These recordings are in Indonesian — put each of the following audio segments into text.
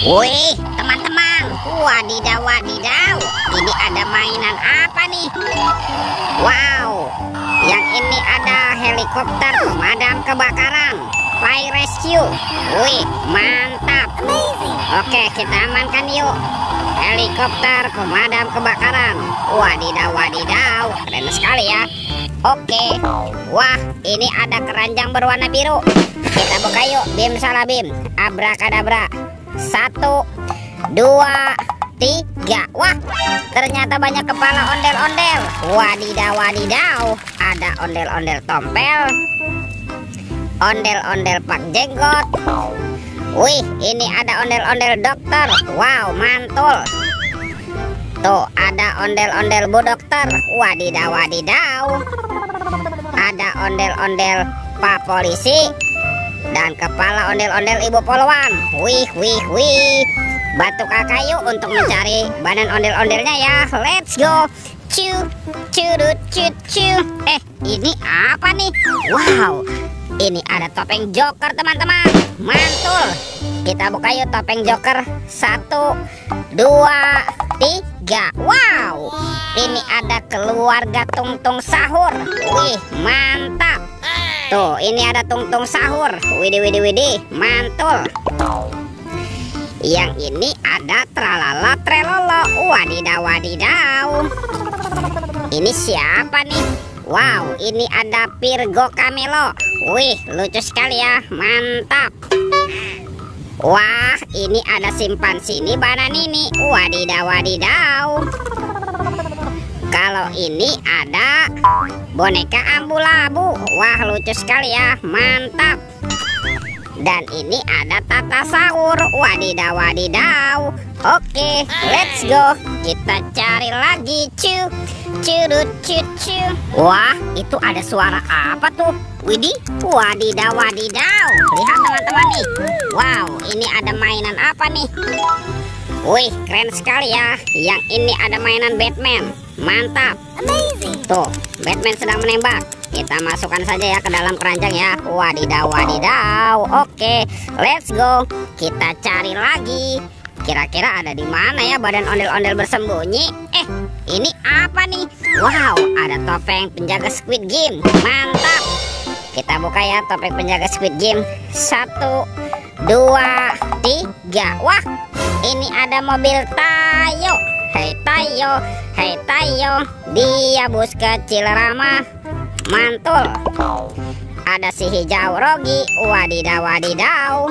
Wih, teman-teman, wadidaw, wadidaw. Ini ada mainan apa nih? Wow, yang ini ada helikopter pemadam kebakaran, fire rescue. Wih, mantap. Oke, kita amankan yuk. Helikopter pemadam kebakaran. Wadidaw, wadidaw, keren sekali ya. Oke, wah, ini ada keranjang berwarna biru. Kita buka yuk. Bim salah bim, abrakadabra. 1, 2, 3. Wah, ternyata banyak kepala ondel-ondel. Wadidaw, wadidaw. Ada ondel-ondel tompel, ondel-ondel pak jenggot. Wih, ini ada ondel-ondel dokter. Wow, mantul. Tuh, ada ondel-ondel bu dokter. Wadidaw, wadidaw. Ada ondel-ondel pak polisi dan kepala ondel-ondel ibu polwan. Wih, wih, wih. Batu kayu untuk mencari badan ondel-ondelnya ya. Let's go. Cu, curut, cu. Ini apa nih? Wow, ini ada topeng Joker, teman-teman. Mantul. Kita buka yuk topeng Joker. 1, 2, 3. Wow, ini ada keluarga Tungtung Sahur. Wih, mantap. Tuh, ini ada Tungtung Sahur. Widih, widih, widih, mantul. Yang ini ada Tralala Trelolo. Wadidaw, wadidaw. Ini siapa nih? Wow, ini ada Virgo Camelo. Wih, lucu sekali ya, mantap. Wah, ini ada Simpansini Bananini. Wadidaw, wadidaw. Kalau ini ada boneka Ambulabu. Wah, lucu sekali ya, mantap. Dan ini ada Tata Sahur. Wadidaw, wadidaw. Oke, let's go. Kita cari lagi. Curut, cu. Wah, itu ada suara apa tuh? Widih, wadidaw, wadidaw. Lihat teman-teman nih. Wow, ini ada mainan apa nih? Wih, keren sekali ya. Yang ini ada mainan Batman. Mantap. Tuh, Batman sedang menembak. Kita masukkan saja ya ke dalam keranjang ya. Wadidaw, wadidaw. Oke, let's go. Kita cari lagi. Kira-kira ada di mana ya badan ondel-ondel bersembunyi? Ini apa nih? Wow, ada topeng penjaga Squid Game. Mantap. Kita buka ya topeng penjaga Squid Game. 1, 2, 3. Wah, ini ada mobil Tayo. Hei Tayo, hei Tayo. Dia bus kecil ramah. Mantul. Ada si hijau Rogi. Wadidaw, wadidaw.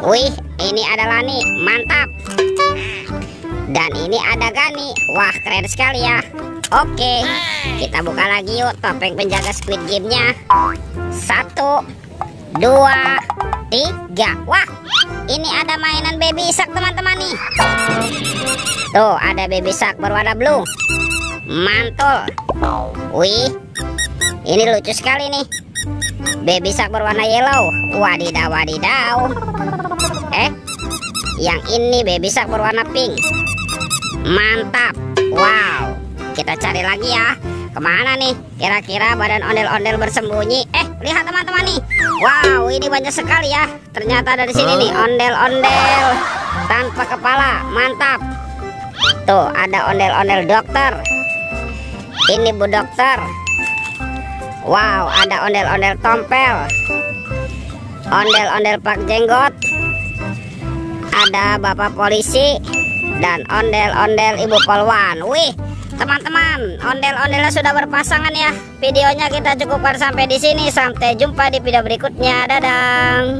Wih, ini ada Lani. Mantap. Dan ini ada Gani. Wah, keren sekali ya. Oke, kita buka lagi yuk topeng penjaga Squid Game-nya. 1, 2, 3. Wah, ini ada mainan Baby Shark, teman-teman nih. Tuh, ada Baby Shark berwarna blue. Mantul. Wih, ini lucu sekali nih. Baby Shark berwarna yellow. Wadidaw, wadidaw. Yang ini Baby Shark berwarna pink. Mantap. Wow, kita cari lagi ya. Kemana nih kira-kira badan ondel-ondel bersembunyi? Lihat teman-teman nih. Wow, ini banyak sekali ya. Ternyata dari sini nih ondel-ondel tanpa kepala. Mantap. Tuh, ada ondel-ondel dokter. Ini bu dokter. Wow, ada ondel-ondel tompel, ondel-ondel pak jenggot, ada bapak polisi, dan ondel-ondel ibu polwan. Wih, teman-teman, ondel-ondelnya sudah berpasangan ya. Videonya kita cukupkan sampai di sini. Sampai jumpa di video berikutnya. Dadah.